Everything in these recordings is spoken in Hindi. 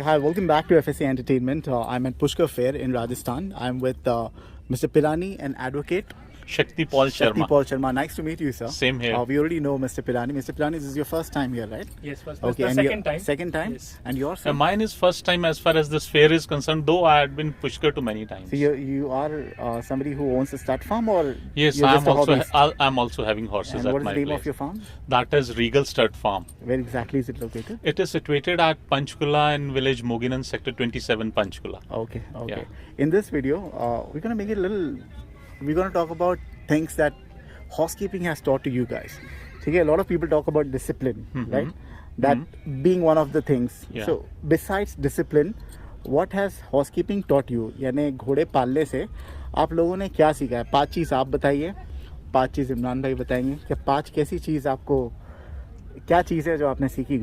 Hi, welcome back to FSC Entertainment. I'm at Pushkar Fair in Rajasthan. I'm with Mr. Pirani, an advocate. Shakti Paul Shakti Sharma. Paul Sharma. Nice to meet you, sir. Same here. We already know Mr. Pirani. Mr. Pirani, this is your first time here, right? Yes, first. Okay, The and second time. Second time? Yes. And yours, sir? Mine is first time as far as this fair is concerned, though I had been Pushkar to many times. So you are somebody who owns a stud farm, or Yes, you're just a hobbyist? I'm also having horses And at what is my the name place. of your farm? That is Regal Stud Farm. Where exactly is it located? It is situated at Panchkula in village Moginan, sector 27, Panchkula. Okay. Yeah. In this video, we're gonna make it a little. We're gonna talk about things that housekeeping has taught to you guys. Okay, a lot of people talk about discipline, right? That being one of the things. Yeah. So besides discipline, what has housekeeping taught you? यानी घोड़े पालने से आप लोगों ने क्या सीखा है? 5 चीज़ आप बताइए, 5 चीज़ इमरान भाई बताएंगे कि 5 कैसी चीज़ आपको, क्या चीज़ है जो आपने सीखी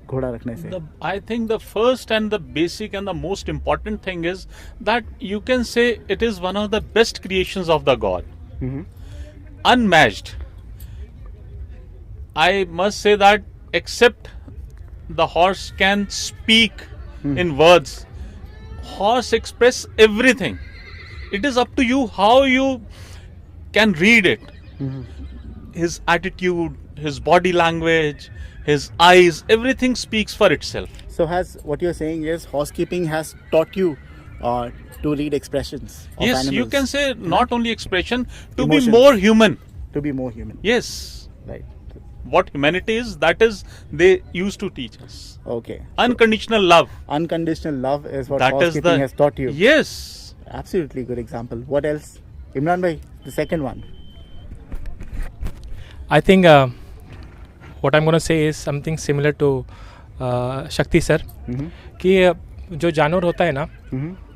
घोड़ा रखने से? I think the first and the basic and the most important thing is that you can say it is one of the best creations of the God. Unmatched. I must say that except the horse can speak in words, horse express everything. It is up to you how you can read it. His attitude, his body language, his eyes, everything speaks for itself. So what you're saying is housekeeping has taught you to read expressions of Yes, animals. you can say not only expression, to Emotions. be more human. To be more human. Yes. Right. What humanity is, that is they used to teach us. Okay. Unconditional love. Unconditional love is what That is housekeeping has taught you. Yes. Absolutely good example. What else? Imran bhai, the second one. I think what I'm going to say is something similar to Shakti sir. कि जो जानवर होता है ना,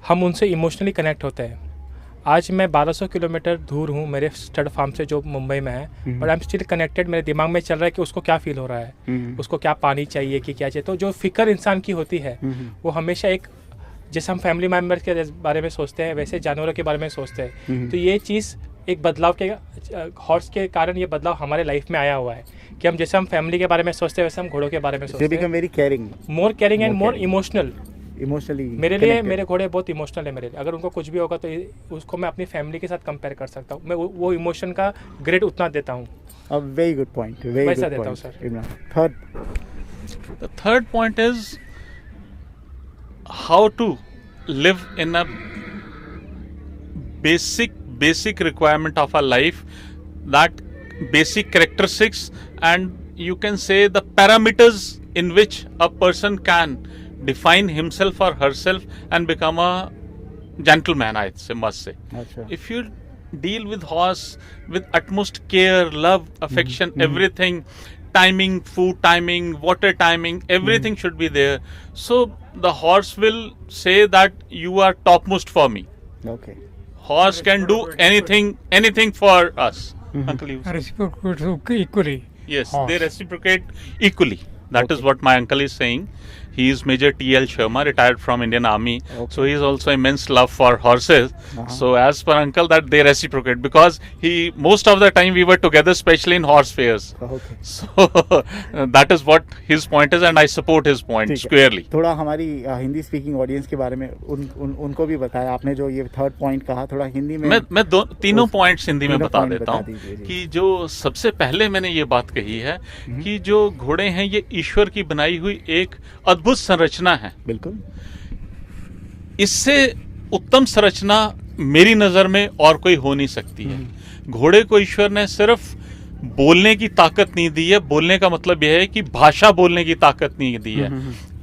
हम उनसे इमोशनली कनेक्ट होते हैं. आज मैं 1200 किलोमीटर दूर हूँ मेरे स्टड फार्म से जो मुंबई में है, but I am still connected. मेरे दिमाग में चल रहा है कि उसको क्या फील हो रहा है, उसको क्या पानी चाहिए, कि क्या चाहिए. तो जो फिक्र इंसान की होती है वो हमेशा एक, जैसे हम फैमिली मेम्बर के बारे में सोचते हैं वैसे जानवरों के बारे में सोचते हैं. तो ये चीज़ एक बदलाव के हॉर्स के कारण ये बदलाव हमारे लाइफ में आया हुआ है कि हम जैसे हम फैमिली के बारे में सोचते हैं वैसे हम घोड़ों के बारे में सोचते हैं. Become very caring, more caring and more emotional. Emotionally मेरे लिए मेरे घोड़े बहुत इमोशनल है मेरे लिए. अगर उनको कुछ भी होगा तो उसको मैं अपनी फैमिली के साथ कंपेयर कर सकता हूँ. मैं वो इमोशन का ग्रेड उतना देता हूँ. Very good point. वेरी वैसा गुड देता हूँ point. Sir. Imran, third. The third point is how to live in a basic requirement of our life, that basic characteristics, and you can say the parameters in which a person can define himself or herself and become a gentleman, I must say. अच्छा. If you deal with horse with utmost care, love, affection, everything, timing, food timing, water timing, everything should be there. So the horse will say that you are topmost for me. Okay. Horse can do anything for us. Uncle, you say? Reciprocate equally. Yes, Horse. they reciprocate equally. That is what my uncle is saying. He is Major T.L. Sharma, retired from Indian Army. Okay. So he is also immense love for horses. So as per uncle, that they reciprocate, because most of the time we were together, especially in horse fairs. Okay. So that is what his point is, and I support his point ठीक है. squarely. थोड़ा हमारी हिंदी स्पीकिंग ऑडियंस के बारे में उनको भी बताया आपने. जो ये थर्ड पॉइंट कहा थोड़ा हिंदी में. मैं तीनों पॉइंट्स हिंदी में तीनों बता point देता बता हूँ दीजिए जी. कि जो सबसे पहले मैंने ये बात कही है कि जो घोड़े हैं ये ईश्वर की बनाई हुई एक अद्भुत संरचना है. बिल्कुल. इससे उत्तम संरचना मेरी नजर में और कोई हो नहीं सकती है. घोड़े को ईश्वर ने सिर्फ बोलने की ताकत नहीं दी है. बोलने का मतलब यह है कि भाषा बोलने की ताकत नहीं दी है.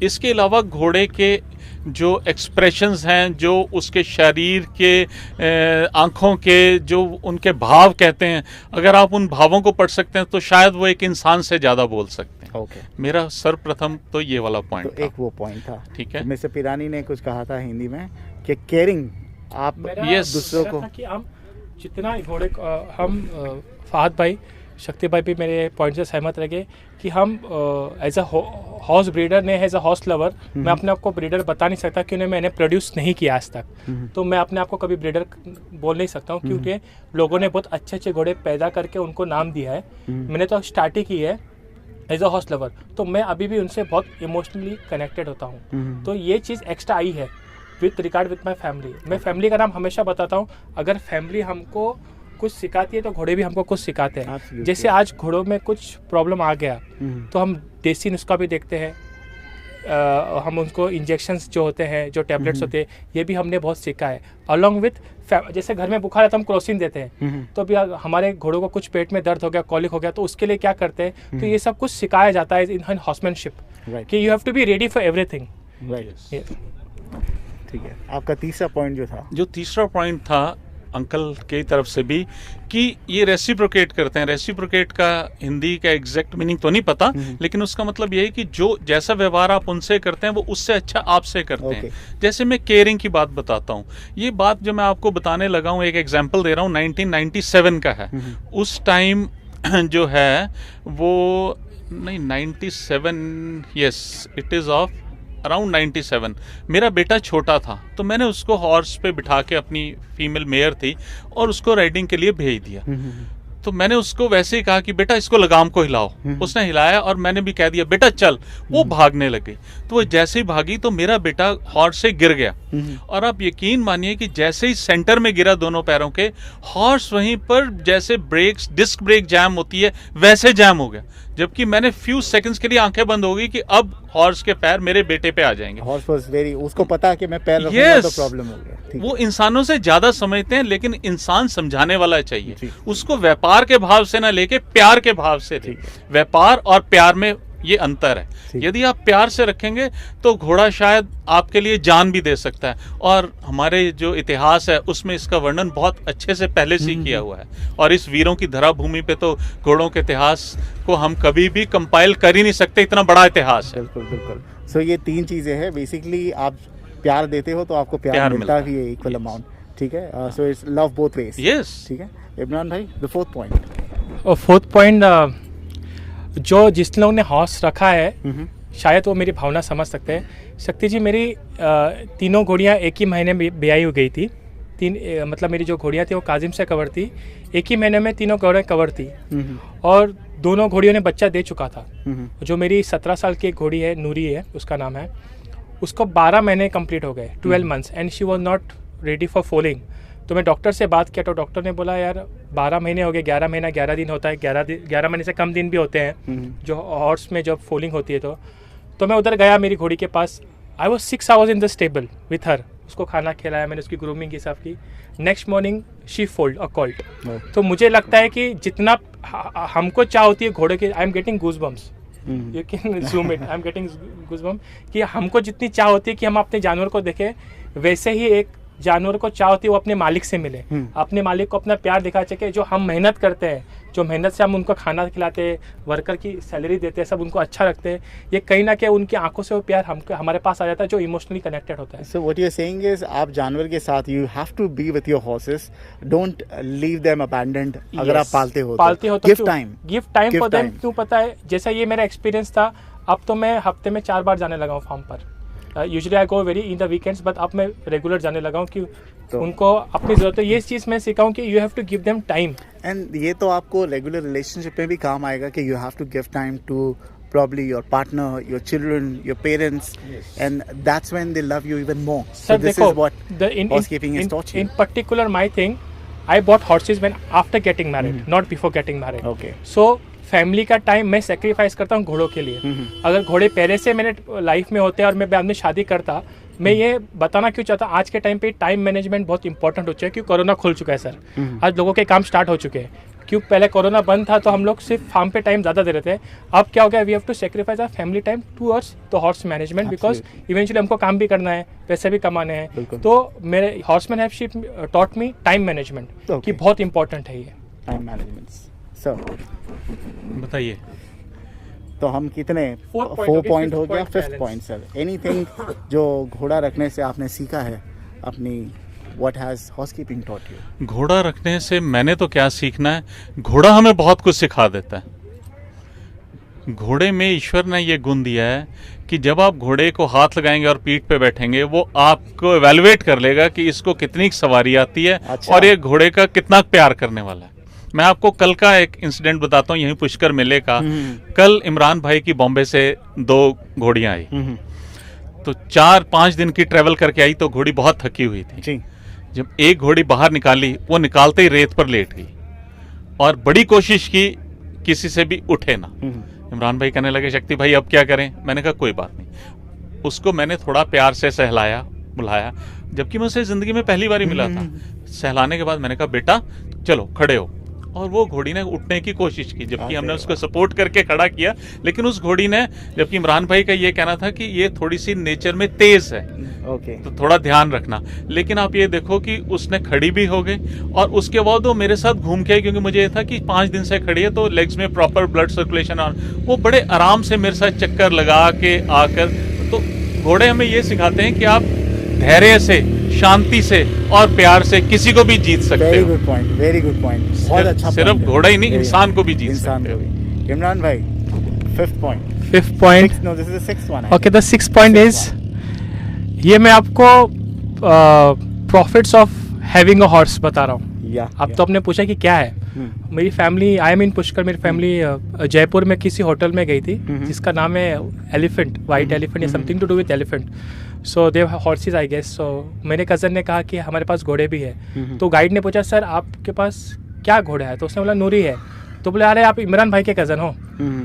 इसके अलावा घोड़े के जो एक्सप्रेशंस हैं, जो उसके शरीर के आंखों के जो उनके भाव कहते हैं, अगर आप उन भावों को पढ़ सकते हैं तो शायद वो एक इंसान से ज्यादा बोल सकते हैं. ओके. मेरा सर्वप्रथम तो ये वाला पॉइंट तो एक वो पॉइंट था. ठीक है. तो मिस्टर पिरानी ने कुछ कहा था हिंदी में कि केयरिंग आप दूसरों को. कि हम जितना घोड़े हम फहद भाई, शक्ति भाई भी मेरे पॉइंट से सहमत रहे कि हम एज अ हॉर्स ब्रीडर ने, एज अ हॉर्स लवर, मैं अपने आप को ब्रीडर बता नहीं सकता क्योंकि मैंने प्रोड्यूस नहीं किया आज तक. तो मैं अपने आप को कभी ब्रीडर बोल नहीं सकता हूँ क्योंकि लोगों ने बहुत अच्छे अच्छे घोड़े पैदा करके उनको नाम दिया है. मैंने तो स्टार्ट ही की है एज अ हॉर्स लवर, तो मैं अभी भी उनसे बहुत इमोशनली कनेक्टेड होता हूँ। तो ये चीज़ एक्स्ट्रा आई है with regard with my family. मैं फैमिली का नाम हमेशा बताता हूँ, अगर फैमिली हमको कुछ सिखाती है तो घोड़े भी हमको कुछ सिखाते हैं। Absolutely. जैसे आज घोड़ों में कुछ प्रॉब्लम आ गया तो हम देसी नुस्खा भी देखते हैं, हम उनको इंजेक्शंस जो होते हैं, जो टैबलेट्स होते हैं, ये भी हमने बहुत सीखा है। अलॉन्ग विथ जैसे घर में बुखार है तो हम क्रोसिन देते हैं, तो अभी हमारे घोड़ों को कुछ पेट में दर्द हो गया, कॉलिक हो गया, तो उसके लिए क्या करते हैं, तो ये सब कुछ सिखाया जाता है इन हॉर्समैनशिप Right. कि you have to be ready for everything. Right, ठीक है। आपका तीसरा पॉइंट जो था, जो तीसरा पॉइंट था अंकल की तरफ से भी, कि ये रेसिप्रोकेट करते हैं। रेसिप्रोकेट का हिंदी का एग्जैक्ट मीनिंग तो नहीं पता, लेकिन उसका मतलब ये है कि जो जैसा व्यवहार आप उनसे करते हैं वो उससे अच्छा आपसे करते हैं। जैसे मैं केयरिंग की बात बताता हूँ, ये बात जो मैं आपको बताने लगा हूँ, एक एग्जांपल दे रहा हूँ, 1997 का है। उस टाइम जो है वो नहीं 97, yes it is of around 97। मेरा बेटा छोटा था तो मैंने उसको हॉर्स पे बिठा के, अपनी फीमेल मेयर थी, और उसको राइडिंग के लिए भेज दिया। तो मैंने उसको वैसे ही कहा कि बेटा इसको लगाम को हिलाओ। उसने हिलाया और मैंने भी कह दिया बेटा चल। वो भागने लगी, तो वो जैसे ही भागी तो मेरा बेटा हॉर्स से गिर गया। और आप यकीन मानिए कि जैसे ही सेंटर में गिरा दोनों पैरों के, हॉर्स वहीं पर जैसे ब्रेक्स, डिस्क ब्रेक जैम होती है वैसे जैम हो गया। जबकि मैंने फ्यू सेकंड्स के लिए आंखें बंद हो गई कि अब हॉर्स के पैर मेरे बेटे पे आ जाएंगे। हॉर्स वाज वेरी, उसको पता है कि मैं पैर रखूंगा तो प्रॉब्लम हो गया। ठीक वो इंसानों से ज्यादा समझते हैं, लेकिन इंसान समझाने वाला चाहिए। जी। उसको व्यापार के भाव से ना लेके प्यार के भाव से ले। व्यापार और प्यार में ये अंतर है। यदि आप प्यार से रखेंगे तो घोड़ा शायद आपके लिए जान भी दे सकता है। और हमारे जो इतिहास है उसमें इसका वर्णन बहुत अच्छे से पहले से किया हुआ है। और इस वीरों की धरा भूमि पे तो घोड़ों के इतिहास को हम कभी भी कंपाइल कर ही नहीं सकते, इतना बड़ा इतिहास है। बिल्कुल बिल्कुल। सो ये तीन चीज़ें हैं बेसिकली, आप प्यार देते हो तो आपको प्यार मिलता भी है इक्वल अमाउंट। ठीक है, so it's love both ways. Yes, ठीक है इमरान भाई, द फोर्थ पॉइंट। और फोर्थ पॉइंट, जो जिस लोगों ने हॉर्स रखा है शायद वो मेरी भावना समझ सकते हैं। शक्ति जी, मेरी तीनों घोड़ियाँ एक ही महीने में ब्याई हो गई थी। मतलब मेरी जो घोड़ियाँ थी वो काजिम से कवर थी, एक ही महीने में तीनों घोड़ियाँ कवर थी। और दोनों घोड़ियों ने बच्चा दे चुका था। जो मेरी 17 साल की एक घोड़ी है, नूरी है उसका नाम है, उसको 12 महीने कंप्लीट हो गए, 12 months, and she was not ready for following. तो मैं डॉक्टर से बात किया तो डॉक्टर ने बोला यार 12 महीने हो गए, 11 महीना 11 दिन होता है, 11 महीने से कम दिन भी होते हैं जो हॉर्स में जब फोलिंग होती है। तो मैं उधर गया मेरी घोड़ी के पास। I was 6 hours in the stable with her. उसको खाना खिलाया, मैंने उसकी ग्रूमिंग की सब की। Next morning she foaled a colt. तो मुझे लगता है कि जितना हमको चाह होती है घोड़े की, I am getting goosebumps, you can zoom it, I am getting goosebumps, कि हमको जितनी चाह होती है कि हम अपने जानवर को देखें, वैसे ही एक जानवर को चाह होती है वो अपने मालिक से मिले, अपने मालिक को अपना प्यार दिखा सके। जो हम मेहनत करते हैं, जो मेहनत से हम उनको खाना खिलाते हैं, वर्कर की सैलरी देते हैं, सब उनको अच्छा रखते हैं, ये कहीं ना कहीं उनकी आंखों से वो प्यार हमको हमारे पास आ जाता है, जो इमोशनली कनेक्टेड होता है। So what you are saying is, आप जानवर के साथ you have to be with your horses, don't leave them abandoned. अगर आप पालते हो तो गिव टाइम फॉर देम। क्यों पता है, जैसा ये मेरा एक्सपीरियंस था, अब तो मैं हफ्ते में 4 बार जाने लगा हूँ फार्म पर। Usually I go very in the weekends, but अब मैं रेगुलर जाने लगा हूँ कि उनको अपनी ज़रूरत है। ये चीज़ मैं सीखा हूँ कि you have to give them time. And ये तो आपको रेगुलर रिलेशनशिप में भी काम आएगा कि you have to give time to probably your partner, your children, your parents, and that's when they love you even more. So this is what housekeeping is taught you. In particular, my thing, I bought horses when after getting married, not before getting married. Okay. So family का टाइम मैं सेक्रीफाइस करता हूँ घोड़ों के लिए। अगर घोड़े पहले से मेरे लाइफ में होते और मैं बाद में शादी करता, मैं ये बताना क्यों चाहता, आज के टाइम पे टाइम मैनेजमेंट बहुत इंपॉर्टेंट हो चुका है, क्योंकि कोरोना खुल चुका है सर। आज लोगों के काम स्टार्ट हो चुके हैं। क्यों पहले कोरोना बंद था तो हम लोग सिर्फ फार्म पे टाइम ज़्यादा दे रहे थे। अब क्या हो गया, we have to sacrifice our family time towards the horse management, because eventually हमको काम भी करना है, पैसे भी कमाने हैं। तो मेरे horseman have ship taught me time management कि बहुत इंपॉर्टेंट है ये टाइम मैनेजमेंट। सर बताइए, तो हम कितने 4 पॉइंट हो गया, 5th पॉइंट सर, एनीथिंग जो घोड़ा रखने से आपने सीखा है अपनी, what has housekeeping taught you? घोड़ा रखने से मैंने तो क्या सीखना है, घोड़ा हमें बहुत कुछ सिखा देता है। घोड़े में ईश्वर ने ये गुण दिया है कि जब आप घोड़े को हाथ लगाएंगे और पीठ पे बैठेंगे, वो आपको एवेलुएट कर लेगा कि इसको कितनी सवारी आती है और ये घोड़े का कितना प्यार करने वाला है। मैं आपको कल का एक इंसिडेंट बताता हूँ यहीं पुष्कर मेले का। कल इमरान भाई की बॉम्बे से 2 घोड़ियां आई, तो 4-5 दिन की ट्रेवल करके आई, तो घोड़ी बहुत थकी हुई थी जी। जब एक घोड़ी बाहर निकाली, वो निकालते ही रेत पर लेट गई और बड़ी कोशिश की किसी से भी उठे ना। इमरान भाई कहने लगे शक्ति भाई अब क्या करें? मैंने कहा कोई बात नहीं। उसको मैंने थोड़ा प्यार से सहलाया, बुलाया, जबकि मैं उसे जिंदगी में पहली बार ही मिला था। सहलाने के बाद मैंने कहा बेटा चलो खड़े हो, और वो घोड़ी ने उठने की कोशिश की, जबकि हमने उसको सपोर्ट करके खड़ा किया, लेकिन उस घोड़ी ने, जबकि इमरान भाई का ये कहना था कि ये थोड़ी सी नेचर में तेज है, ओके, तो थोड़ा ध्यान रखना, लेकिन आप ये देखो कि उसने खड़ी भी हो गई और उसके बाद वो मेरे साथ घूम के आई, क्योंकि मुझे ये था कि 5 दिन से खड़ी है तो लेग्स में प्रॉपर ब्लड सर्कुलेशन, और वो बड़े आराम से मेरे साथ चक्कर लगा के आकर। तो घोड़े हमें ये सिखाते हैं कि आप धैर्य से, शांति से और प्यार से किसी को भी जीत सकते वेरी हो। Good point, very good point, बहुत अच्छा सिर्फ point है। घोड़ा ही नहीं, Very इंसान को भी जीत इंसान सकते को हो। भी। इमरान भाई 5th point, 5th point. no this is the 6th one, Okay, the 6th point is, ये मैं आपको profits of having a horse बता रहा हूँ। या अब तो आपने पूछा कि क्या है। मेरी फैमिली, आई एम इन पुष्कर, मेरी फैमिली जयपुर में किसी होटल में गई थी जिसका नाम है एलिफेंट, वाइट एलिफेंट या something to do with elephant. So they horses I guess. So मेरे कज़न ने कहा कि हमारे पास घोड़े भी है। तो गाइड ने पूछा सर आपके पास क्या घोड़ा है? तो उसने बोला नूरी है। तो बोले अरे आप इमरान भाई के कज़न हो?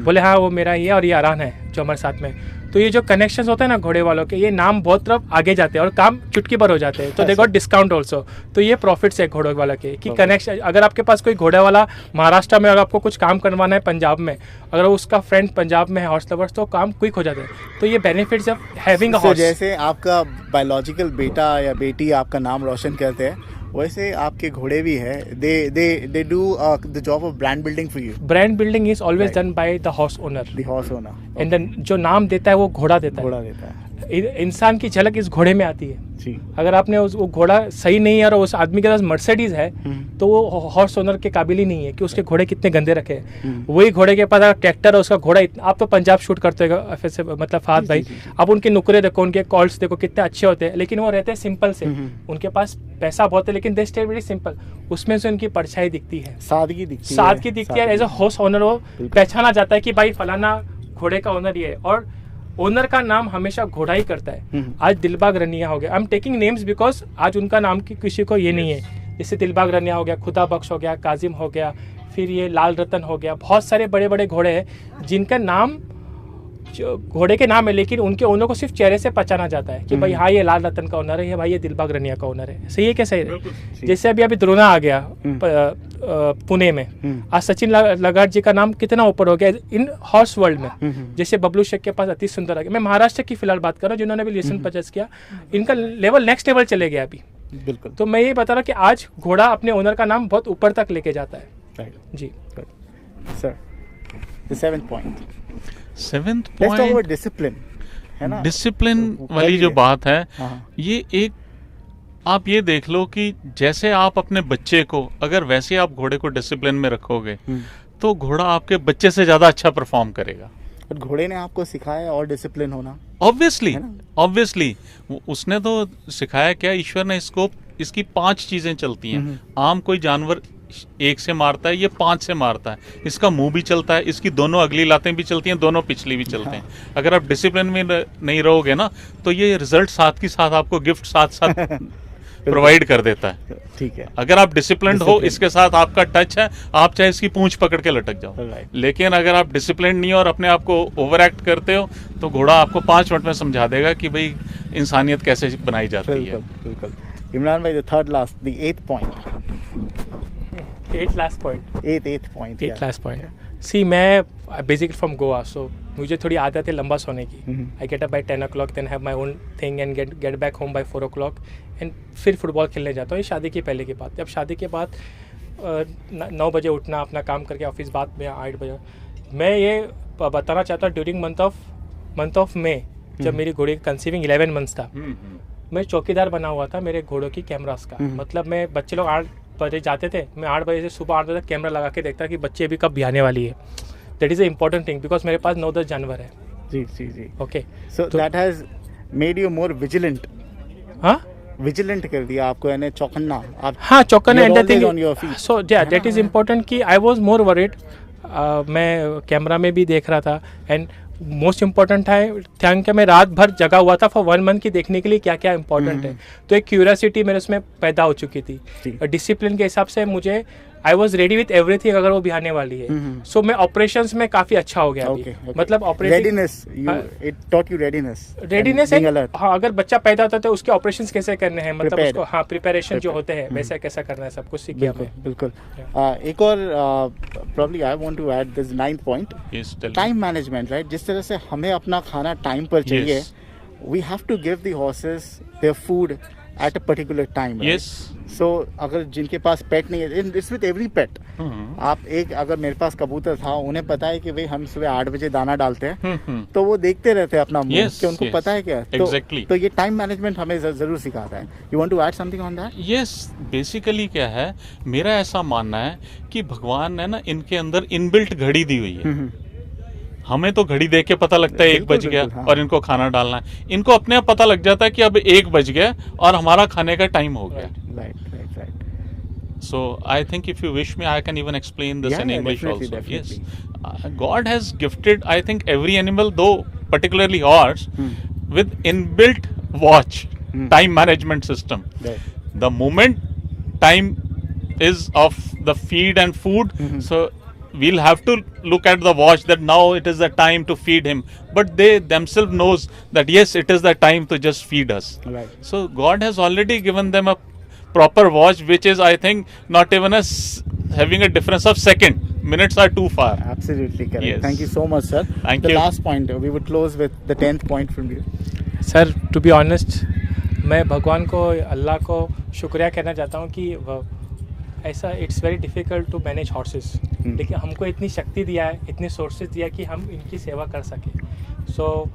बोले हाँ वो मेरा ही है और ये आरान है जो हमारे साथ में। तो ये जो कनेक्शंस होते हैं ना घोड़े वालों के, ये नाम बहुत तरफ आगे जाते हैं और काम चुटकी भर हो जाते हैं, तो दे गॉट डिस्काउंट ऑल्सो। तो ये प्रॉफिट्स है घोड़ों वाला के कि कनेक्शन, अगर आपके पास कोई घोड़े वाला महाराष्ट्र में, अगर आपको कुछ काम करवाना है पंजाब में, अगर उसका फ्रेंड पंजाब में है हॉर्स लवर्स, तो काम क्विक हो जाते हैं। तो ये benefits of having a So, horse. जैसे आपका बायोलॉजिकल बेटा या बेटी आपका नाम रोशन करते हैं, वैसे आपके घोड़े भी है, they do the job of brand building for you. Brand building is always Right. Done by the horse owner, the horse owner, and then जो नाम देता है वो घोड़ा देता घोड़ा है। देता है इंसान की झलक इस घोड़े में आती है। जी। अगर आपने वो घोड़ा सही नहीं है और उस आदमी के पास मर्सिडीज है, तो वो हॉर्स ओनर के काबिल ही नहीं है कि उसके घोड़े कितने गंदे रखे हैं। वही घोड़े के पास अगर ट्रैक्टर है, उसका घोड़ा आप तो पंजाब शूट करते हो ऐसे, मतलब फाद भाई, आप उनके नुकरे देखो, उनके कॉल्स देखो कितने अच्छे होते हैं, लेकिन वो रहते हैं सिंपल से। उनके पास पैसा बहुत है लेकिन दे स्टे वेरी सिंपल। उसमें से उनकी परछाई दिखती है, सादगी दिखती है, सादगी दिखती है। एज अ हॉर्स ओनर वो पहचाना जाता है कि भाई फलाना घोड़े का ओनर ये है, और ओनर का नाम हमेशा घोड़ा ही करता है। आज दिलबाग रनिया हो गया, I am taking names because आज उनका नाम की किसी को ये नहीं है। जैसे दिलबाग रनिया हो गया, खुदा बख्श हो गया, काजिम हो गया, फिर ये लाल रतन हो गया, बहुत सारे बड़े बड़े घोड़े हैं जिनका नाम घोड़े के नाम है, लेकिन उनके ओनर को सिर्फ चेहरे से पहचाना जाता है कि भाई हाँ ये लाल रतन का ओनर है, ये भाई ये दिलबाग रनिया का ओनर है। सही है कैसे है? जैसे अभी द्रोना आ गया पुणे में, आज सचिन लगाट जी का नाम कितना ऊपर हो गया इन हॉर्स वर्ल्ड में। जैसे बबलू शेख के पास अति सुंदर आ गया। मैं महाराष्ट्र की फिलहाल बात कर रहा हूँ जिन्होंने भी लेसन परचेस किया, इनका लेवल नेक्स्ट लेवल चले गया अभी। बिल्कुल। तो मैं ये बता रहा हूँ कि आज घोड़ा अपने ओनर का नाम बहुत ऊपर तक लेके जाता है। Right. जी sir, the 7th point, 7th let's talk point, about discipline, है ना? डिसिप्लिन वो वाली जो करिए। बात है, हाँ। ये एक, आप ये देख लो कि जैसे आप अपने बच्चे को, अगर वैसे आप घोड़े को डिसिप्लिन में रखोगे तो घोड़ा आपके बच्चे से ज्यादा अच्छा परफॉर्म करेगा। और घोड़े ने आपको सिखाया और डिसिप्लिन होना। ऑब्वियसली, है ना? ऑब्वियसली उसने तो सिखाया क्या, ईश्वर ने इसकी 5 चीजें चलती हैं। आम कोई जानवर 1 से मारता है, ये 5 से मारता है। इसका मुंह भी चलता है, इसकी दोनों अगली लातें भी चलती हैं, दोनों पिछली भी चलते हैं। अगर आप डिसिप्लिन में नहीं रहोगे ना, तो ये रिजल्ट साथ की साथ आपको गिफ्ट साथ साथ प्रोवाइड कर देता है। ठीक है। अगर आप डिसिप्लिन्ड हो, इसके साथ आपका टच है, आप चाहे इसकी पूंछ पकड़ के लटक जाओ। Right. लेकिन अगर आप डिसिप्लिन नहीं हो और अपने आप को ओवर एक्ट करते हो, तो घोड़ा आपको 5 मिनट में समझा देगा कि भाई इंसानियत कैसे बनाई जाती है। बिल्कुल बिल्कुल। इमरान भाई, the third last, the 8th point, 8th last point, 8th point, 8th last point. See, मैं बेसिकली फ्रॉम गोवा, सो मुझे थोड़ी आदत है लंबा सोने की। I get up by 10 o'clock, then have my own thing and get back home by 4 o'clock, एंड फिर फुटबॉल खेलने जाता हूँ। ये शादी की पहले की बात है। अब शादी के बाद 9 बजे उठना, अपना काम करके ऑफिस बाद में 8 बजे। मैं ये बताना चाहता हूँ, ड्यूरिंग मंथ ऑफ मे, जब मेरी घोड़ी कंसीविंग 11 मंथ्स था, मैं चौकीदार बना हुआ था मेरे घोड़ों की कैमरास का। मतलब मैं, बच्चे लोग 8 बजे जाते थे, मैं 8 बजे से सुबह 8 बजे तक कैमरा लगा के देखता कि बच्चे अभी कब भी आने वाली है। That is a important thing, because मेरे पास 9-10 जानवर है। जी जी जी। Okay, So that has made you more vigilant. हाँ, विजिलेंट कर दिया आपको, यानी चौकन्ना आप? हाँ, चौकन्ना You're and the always on your thing feet. So that is important कि आई वाज मोर वरीड। मैं कैमरा में भी देख रहा था एंड मोस्ट इम्पॉर्टेंट है थैंक कि मैं रात भर जगा हुआ था फॉर 1 मंथ की देखने के लिए क्या क्या इंपॉर्टेंट है। तो एक क्यूरियोसिटी मेरे उसमें पैदा हो चुकी थी। डिसिप्लिन के हिसाब से मुझे I was ready with everything अगर वो भी आने वाली है। सो मैं ऑपरेशंस में काफ़ी अच्छा हो गया अभी। मतलब readiness, it taught you readiness हाँ, अगर बच्चा पैदा होता है तो उसके ऑपरेशंस कैसे करने हैं, मतलब Prepared. उसको हाँ प्रिपरेशन जो होते हैं वैसा कैसा करना है, सब कुछ सीख गया मैं। बिल्कुल। एक और probably I want to add this 9th point, time management, right? जिस तरह से हमें अपना खाना टाइम पर चाहिए, we have to give the horses their food at a particular time, right? Yes. So अगर जिनके पास पेट नहीं है, it's with every pet. आप एक अगर मेरे पास कबूतर था, उन्हें पता है कि भाई हम सुबह 8 बजे दाना डालते हैं, तो वो देखते रहते हैं अपना मुंह कि उनको पता है क्या। Exactly. तो ये टाइम मैनेजमेंट हमें जरूर सिखाता है। You want to add something on that? Yes, basically क्या है, मेरा ऐसा मानना है कि भगवान ने ना इनके अंदर इनबिल्ट घड़ी दी हुई है। हमें तो घड़ी देख के पता लगता है 1 बज गया और इनको खाना डालना है। इनको अपने आप पता लग जाता है कि अब 1 बज गया और हमारा खाने का टाइम हो गया। Right. So I think if you wish me, I can even explain this in English also. Yes, God has gifted, I think, every animal, though particularly horse, with inbuilt watch, time management system. Right. The moment time is of the feed and food, so we'll have to look at the watch that now it is the time to feed him, but they themselves knows that yes, it is the time to just feed us. Right. So God has already given them a proper watch, which is, I think, not even having a difference of second. Minutes are too far. Absolutely correct. Yes. Thank you so much, sir. Thank The you. last point, we would close with the 10th point from you. Sir to be honest, मैं भगवान को, अल्लाह को शुक्रिया कहना चाहता हूँ कि ऐसा it's very difficult to manage horses, लेकिन हमको इतनी शक्ति दिया है, इतने सोर्सेज दिया कि हम इनकी सेवा कर सकें। So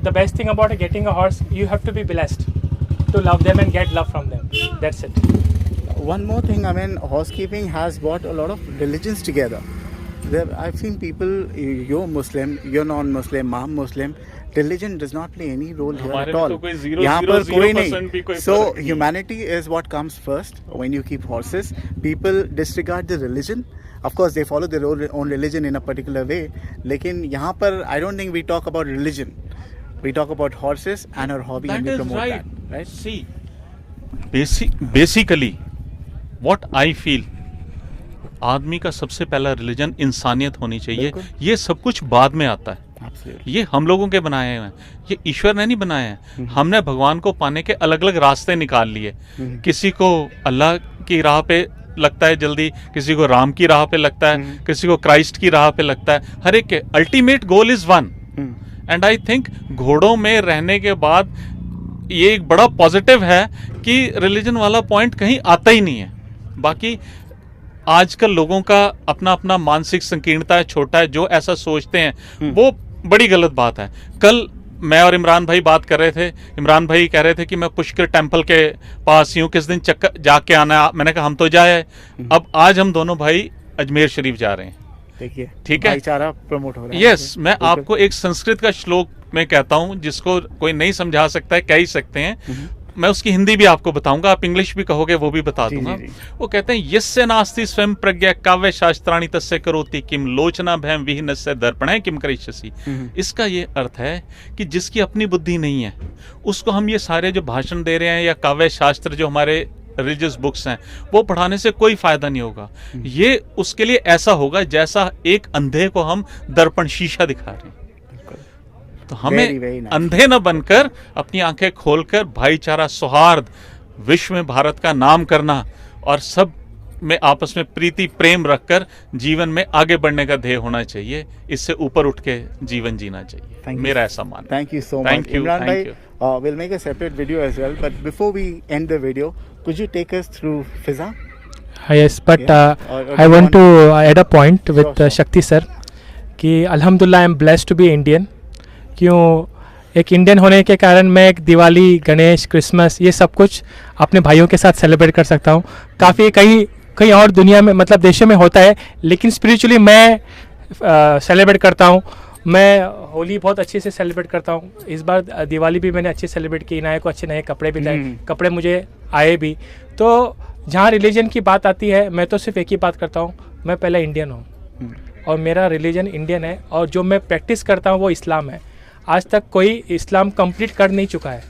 the best thing about getting a horse, you have to be blessed to love them and get love from them, that's it. One more thing, I mean, horsekeeping has brought a lot of religions together. I've seen people, you're Muslim, you're non-Muslim, I'm Muslim. Religion does not play any role here at all. यहाँ पर कोई नहीं. So humanity is what comes first when you keep horses. People disregard the religion. Of course, they follow their own religion in a particular way. लेकिन यहाँ पर I don't think we talk about religion. We talk about horses and our hobby, and we promote that. Right? See, basically, what I feel, आदमी का सबसे पहला रिलीजन इंसानियत होनी चाहिए। ये सब कुछ बाद में आता है। ये हम लोगों के बनाए हुए हैं, ये ईश्वर ने नहीं बनाए हैं। हमने भगवान को पाने के अलग अलग रास्ते निकाल लिए। किसी को अल्लाह की राह पे लगता है जल्दी, किसी को राम की राह पे लगता है, किसी को क्राइस्ट की राह पे लगता है। हर एक के ultimate goal is one. And I think घोड़ों में रहने के बाद ये एक बड़ा पॉजिटिव है कि रिलीजन वाला पॉइंट कहीं आता ही नहीं है। बाकी आजकल लोगों का अपना अपना मानसिक संकीर्णता है, छोटा है, जो ऐसा सोचते हैं वो बड़ी गलत बात है। कल मैं और इमरान भाई बात कर रहे थे, इमरान भाई कह रहे थे कि मैं पुष्कर टेम्पल के पास यूं किस दिन चक्कर जाके आना है। मैंने कहा हम तो जाए। अब आज हम दोनों भाई अजमेर शरीफ जा रहे हैं। देखिए, ठीक है, भाईचारा प्रमोट हो रहा है। यस, मैं आपको एक संस्कृत का श्लोक में कहता हूं जिसको कोई नहीं समझा सकता है, कह ही सकते हैं। मैं उसकी हिंदी भी आपको बताऊंगा, आप इंग्लिश भी कहोगे वो भी बता दूंगा। वो कहते हैं, यस्य नास्ति स्वयं प्रज्ञा काव्य शास्त्राणि तस्य करोति किम लोचना भयम विहीनस्य दर्पणः किम करिष्यसि। इसका ये अर्थ है कि जिसकी अपनी बुद्धि नहीं है उसको हम ये सारे जो भाषण दे रहे हैं या काव्य शास्त्र जो हमारे रिलीजियस बुक्स हैं वो पढ़ाने से कोई फायदा नहीं होगा। ये उसके लिए ऐसा होगा जैसा एक अंधे को हम दर्पण शीशा दिखा रहे हैं। तो हमें अंधे न बनकर अपनी आंखें खोलकर भाईचारा, सौहार्द, विश्व में भारत का नाम करना और सब में आपस में प्रीति प्रेम रखकर जीवन में आगे बढ़ने का ध्येय होना चाहिए। इससे ऊपर उठ के जीवन जीना चाहिए, मेरा ऐसा मानना। Thank you so much, Imran bhai. We'll make a separate video as well, but before we end the video, could you take us through Fiza? Yes, but I want to add a point with Shakti sir कि अल्हम्दुलिल्लाह I am blessed to be Indian. क्यों, एक इंडियन होने के कारण मैं एक दिवाली, गणेश, क्रिसमस ये सब कुछ अपने भाइयों के साथ सेलिब्रेट कर सकता हूँ। काफ़ी कहीं और दुनिया में मतलब देशों में होता है, लेकिन स्पिरिचुअली मैं सेलिब्रेट करता हूँ। मैं होली बहुत अच्छे से सेलिब्रेट करता हूँ। इस बार दिवाली भी मैंने अच्छे सेलिब्रेट की, इनाया को अच्छे नए कपड़े भी लाए, कपड़े मुझे आए भी। तो जहाँ रिलीजन की बात आती है, मैं तो सिर्फ एक ही बात करता हूँ, मैं पहले इंडियन हूँ और मेरा रिलीजन इंडियन है, और जो मैं प्रैक्टिस करता हूँ वो इस्लाम है। आज तक कोई इस्लाम कंप्लीट कर नहीं चुका है,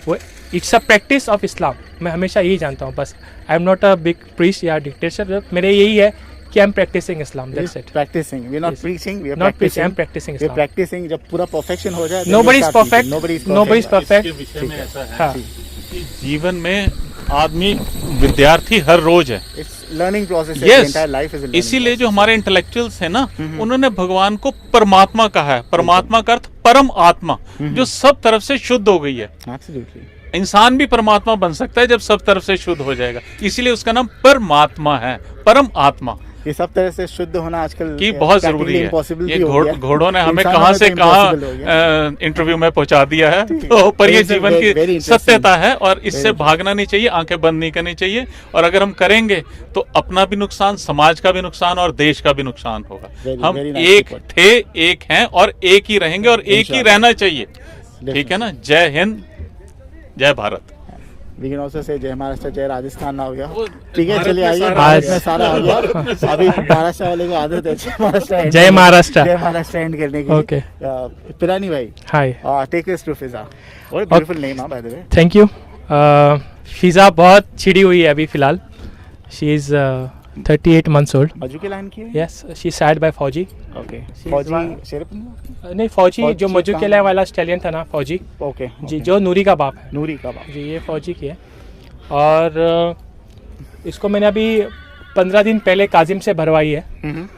वो it's a practice of Islam. मैं हमेशा यही जानता हूँ बस। I am not a big priest या डिक्टेटर, मेरे यही है कि I am practising Islam, that's it. Practicing. We're not preaching. We're not practicing. I am practising We're Islam. practicing. जब पूरा perfection हो जाए, Nobody is perfect. Nobody is Nobody is perfect. इसके विषय में ऐसा है हाँ, कि जीवन में आदमी विद्यार्थी हर रोज है। It's learning process. है. Yes. The entire life is a learning इसीलिए जो process. हमारे इंटेलेक्चुअल्स हैं ना, उन्होंने भगवान को परमात्मा कहा है। परमात्मा का अर्थ परम आत्मा, जो सब तरफ से शुद्ध हो गई है। Absolutely. इंसान भी परमात्मा बन सकता है जब सब तरफ से शुद्ध हो जाएगा, इसीलिए उसका नाम परमात्मा है, परम आत्मा ये सब तरह से शुद्ध होना आजकल की बहुत जरूरी है। impossible ये भी हो गया। घोड़ों ने हमें इंसानों कहाँ में से तो कहाँ impossible हो गया। इंटरव्यू में पहुंचा दिया है। तो पर ये It's a जीवन very की interesting. सत्यता है और इससे Very भागना नहीं चाहिए, आंखें बंद नहीं करनी चाहिए। और अगर हम करेंगे तो अपना भी नुकसान, समाज का भी नुकसान और देश का भी नुकसान होगा। Very, हम very nicely एक put. थे, एक हैं और एक ही रहेंगे और एक ही Inshallah. रहना चाहिए। ठीक है ना? जय हिंद, जय Bharat. We can also say जय महाराष्ट्र, जय राजस्थान ना हो गया। वो ठीक है, भारत चलिए में आइए, सारा भारत आ में सारा आ गया। अभी महाराष्ट्र वाले को आदत है जय महाराष्ट्र end जय करने की। महाराष्ट्र। जय महाराष्ट्र एंड करने की। Okay. पिरानी भाई, hi, take us to Fiza. What a beautiful name, by the way. Thank you. Fiza बहुत छिड़ी हुई है अभी फ़िलहाल। She is 38 months old. मजू की लाइन की है? Yes, she is sired by Fauji. Okay. is Fauji one- शेरपन? नहीं, फौजी जो फौजी मजू कहाँ? के लिए वाला स्टैलियन था ना, फौजी ओके। जी, जो नूरी का बाप है नूरी का बाप। जी, ये फौजी की है। और इसको मैंने अभी 15 दिन पहले काजिम से भरवाई है,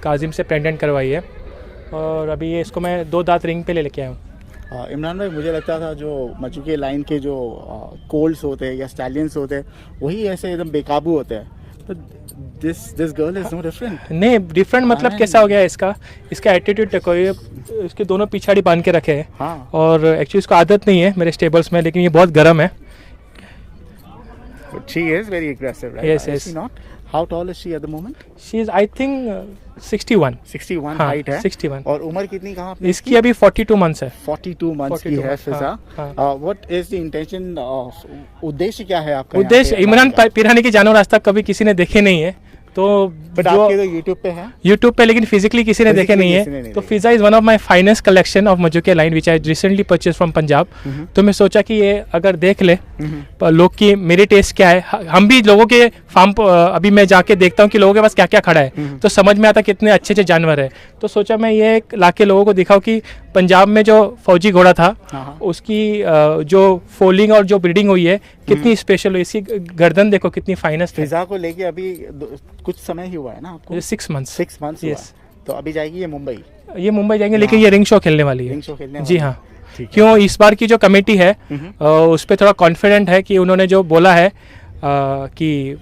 काजिम से प्रेग्नेंट करवाई है। और अभी ये इसको मैं 2 दांत रिंग पे ले लेके आया हूँ। इमरान भाई, मुझे लगता था जो मजू के लाइन के जो कोल्ड्स होते हैं या स्टैलियंस होते हैं वही ऐसे एकदम बेकाबू होते हैं, तो this girl is no different. नहीं, डिफरेंट मतलब हाँ, कैसा हो गया इसका एटीट्यूड देखो, ये इसके दोनों पिछाड़ी बांध के रखे हैं। हाँ। और एक्चुअली इसको आदत नहीं है मेरे स्टेबल्स में, लेकिन ये बहुत गर्म है। But she is very aggressive, right? Yes, Is yes. she not? How tall is she at the moment? She is I think 61। 61 हाँ, हाइट है। 61। और उम्र कितनी कहाँ आपने इसकी अभी 42 months है। 42 मंथ्स की 42 है months, फिजा। हाँ, व्हाट इज द इंटेंशन, उद्देश्य क्या है आपका? उद्देश्य इमरान पिरानी के जानवर आज तक कभी किसी ने देखे नहीं है, तो बट जो आपके तो YouTube पे है। यूट्यूब पे, लेकिन फिजिकली किसी ने देखे Physically नहीं किसी ने है। नहीं तो देखे। Fiza is one of my finest collection of मजूके line which I recently purchase from Punjab. तो मैं सोचा कि ये अगर देख ले पर लोग की मेरी टेस्ट क्या है, हम भी लोगों के फार्म अभी मैं जाके देखता हूँ कि लोगों के पास क्या क्या खड़ा है, तो समझ में आता कितने अच्छे अच्छे जानवर है। तो सोचा मैं ये लाके लोगों को दिखाऊँ कि पंजाब में जो फौजी घोड़ा था हाँ। उसकी जो फोलिंग और जो ब्रीडिंग हुई है कितनी स्पेशल हुई। इसकी गर्दन देखो कितनी फाइनेस्ट है। फिजा को लेके अभी कुछ समय ही हुआ है ना आपको? 6 months। 6 months Yes. हुआ। तो अभी जाएगी ये मुंबई ये मुंबई जाएंगे, लेकिन ये रिंग शो खेलने वाली है। रिंग शो खेलने जी वाली है। हाँ। ठीक है। क्यों, इस बार की जो कमेटी है उस पर थोड़ा कॉन्फिडेंट है कि उन्होंने जो बोला है कि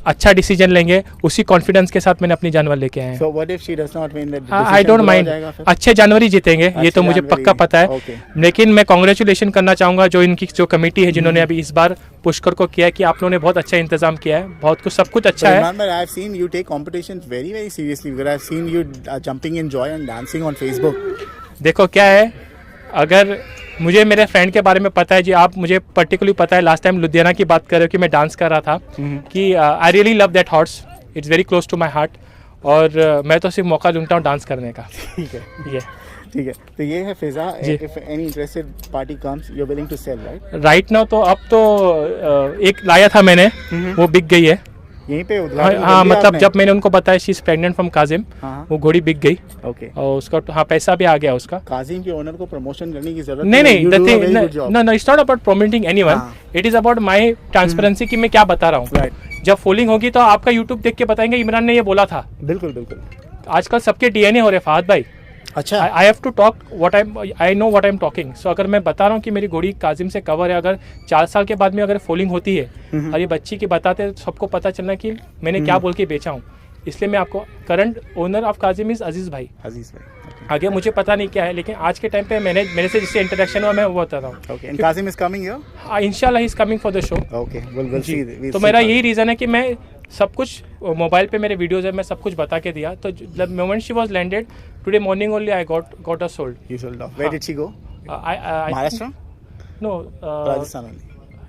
अच्छा डिसीजन लेंगे, उसी कॉन्फिडेंस के साथ मैंने अपनी जानवर लेके आए हैं। So what if she does not win? That I decision don't बुरा हो माइंड, जाएगा फिर? अच्छे जानवर ही जीतेंगे, ये अच्छे तो मुझे जानवर पक्का ही- पता है। Okay. लेकिन मैं कॉन्ग्रेचुलेशन करना चाहूँगा जो इनकी जो कमेटी है जिन्होंने अभी इस बार पुष्कर को किया है कि आप लोगों ने बहुत अच्छा इंतजाम किया है, बहुत कुछ सब कुछ अच्छा But है। remember, I've seen you take competitions very, very seriously. Because I've seen you jumping in joy and dancing on Facebook. देखो क्या है, अगर मुझे मेरे फ्रेंड के बारे में पता है जी, आप मुझे पर्टिकुलरली पता है, लास्ट टाइम लुधियाना की बात कर रहे हो कि मैं डांस कर रहा था कि I really love that horse, it's very close to my heart. और मैं तो सिर्फ मौका ढूंढता हूँ डांस करने का। ठीक है, ये ठीक है। तो ये है फिजा। जी। If any interested party comes, you're willing to sell, right? Right now तो अब तो एक लाया था मैंने, वो बिक गई है। यहीं पे हाँ, उद्घाटन कर हाँ, दिया मतलब आपने? जब मैंने उनको बताया she is pregnant from Kazim, हाँ। वो घोड़ी बिक गई Okay. और उसका हाँ पैसा भी आ गया उसका। काजिम के ओनर को प्रमोशन करने की जरूरत नहीं नहीं, You the do a thing, very good job. No no, it's not about promoting anyone, हाँ। It is about my transparency कि मैं क्या बता रहा हूँ। Right. जब फोलिंग होगी तो आपका यूट्यूब देख के बताएंगे इमरान ने ये बोला था। बिल्कुल बिल्कुल। आजकल सबके डीएनए हो रहे फहद भाई। अच्छा। I have to talk what I know what I am talking. So अगर मैं बता रहा हूँ कि मेरी घोड़ी काजिम से कवर है, अगर 4 साल के बाद में अगर फोलिंग होती है और ये बच्ची की बताते तो सबको पता चलना कि मैंने क्या बोल के बेचा हूँ। इसलिए मैं आपको, current owner of Kazim is Aziz भाई। अजीज भाई। आगे मुझे पता नहीं क्या है, लेकिन आज के टाइम पे मेरे से जिससे इंटरेक्शन हुआ मैं वो बता रहा हूँ। Okay. And Kazim is coming here? इंशाल्लाह he is coming for the show. Okay. We'll see. We'll तो see मेरा Kazim. यही रीज़न है कि मैं सब कुछ मोबाइल पे मेरे वीडियोज है, मैं सब कुछ बता के दिया. तो the moment she was landed today morning only I got a sold. You sold off. Where did she go? I Maharashtra? no, Rajasthan only.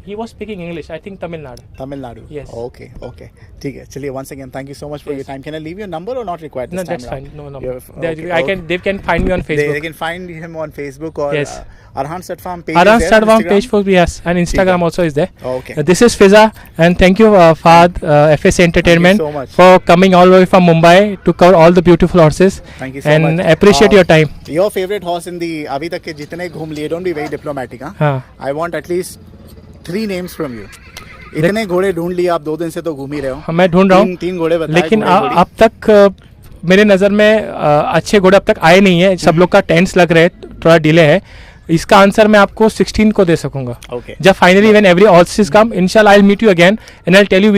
he was speaking English, I think Tamil Nadu. Tamil Nadu. Yes. Okay. Okay. ठीक है. चलिए once again thank you so much for your time. Can I leave your number or not required this No, time that's fine. around? No, no. You're- okay, I can. They can find me on Facebook. They can find him on Facebook or Yes. Arhan Satfarm page. Aran is there on Stadvam Instagram? page, yes, and Instagram also is there. Okay. This is Fiza, and thank you, Fahad, FS Entertainment, so much. for coming all the way from Mumbai to cover all the beautiful horses. Thank you so and much. appreciate your time. Your favorite horse in the अभी तक के जितने घूम लिए, don't be very diplomatic, हाँ? हाँ. I want at least 3 names from you. इतने घोड़े ढूंढ लिए आप, 2 दिन से तो घूम ही रहे हो. मैं ढूंढ रहा हूँ, 3 घोड़े बताए. लेकिन घोड़े घोड़ी. अब तक मेरे नज़र में अच्छे घोड़े अब तक आए नहीं है. सब लोग का टेंट्स लग रहे हैं, थोड़ा डिले है. इसका आंसर मैं आपको 16 को दे सकूंगा. Okay. जब finally when every horses come, इंशाल्लाह I will meet you again and I will tell you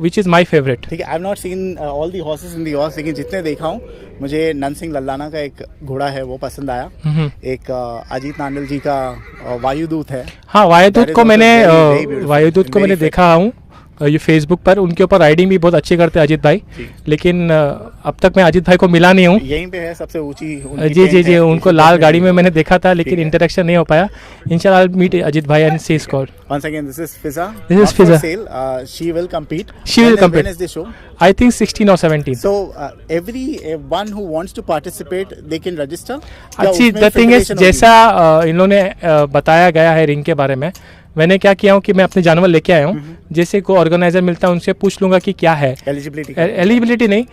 which is my favorite. ठीक है. I have not seen all the horses in the horse, लेकिन जितने देखा हूँ मुझे नन सिंह लल्लाना का एक घोड़ा है वो पसंद आया. एक अजीत नांडल जी का वायुदूत है. हाँ, वायुदूत That को is मैंने also very, very beautiful. Vayudoot को Very मैंने fit. देखा हूँ ये फेसबुक पर. उनके ऊपर राइडिंग भी बहुत अच्छी करते हैं अजीत भाई, लेकिन अब तक मैं अजीत भाई को मिला नहीं हूँ. यहीं पे है सबसे ऊंची जी जी जी, उनको लाल गाड़ी में मैंने देखा था, लेकिन इंटरेक्शन नहीं हो पाया. इंशाल्लाह आई विल मीट अजीत भाई and see score. Once again, this is Fiza. This is Not for Fiza. sale. She will compete. She will compete. When is the show? I think 16 or 17. So everyone who wants to participate, they can register. क्या अच्छी उसमें द थिंग इज, filtration होगी? जैसा इन्होंने बताया गया है रिंग के बारे में, मैंने क्या किया हूँ कि मैं अपने जानवर लेके आया हूँ. जैसे को ऑर्गेनाइजर मिलता है उनसे पूछ लूंगा कि क्या है Eligibility. एलिजिबिलिटी, नहीं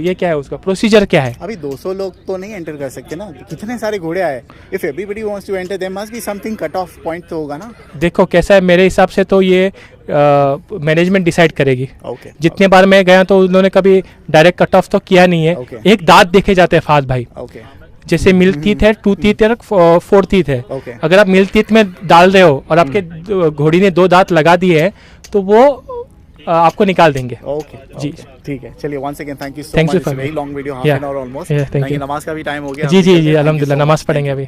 ये क्या है, उसका प्रोसीजर क्या है. अभी 200 लोग तो नहीं एंटर कर सकते ना. कितने सारे घोड़े आए. If everybody wants to enter, there must be something cut off point तो होगा ना. देखो कैसा है, मेरे हिसाब से तो ये मैनेजमेंट डिसाइड करेगी. Okay. जितने बार मैं गया तो उन्होंने कभी डायरेक्ट कट ऑफ तो किया नहीं है. Okay. एक दांत देखे जाते हैं फाद भाई, Okay. जैसे मिल टीथ है, 2 टीथ है, 4 टीथ है. Okay. अगर आप मिल टीथ में डाल रहे हो और आपके घोड़ी ने 2 दांत लगा दिए हैं तो वो आपको निकाल देंगे. Okay. जी. Okay. ठीक है. चलिए once again thank you so Thank much. you It's a for very me. long video, half Yeah. an hour almost. Yeah, thank you. नमाज का भी टाइम हो गया. जी जी जी, Thank you so अल्हम्दुलिल्लाह much. नमाज पढ़ेंगे अभी.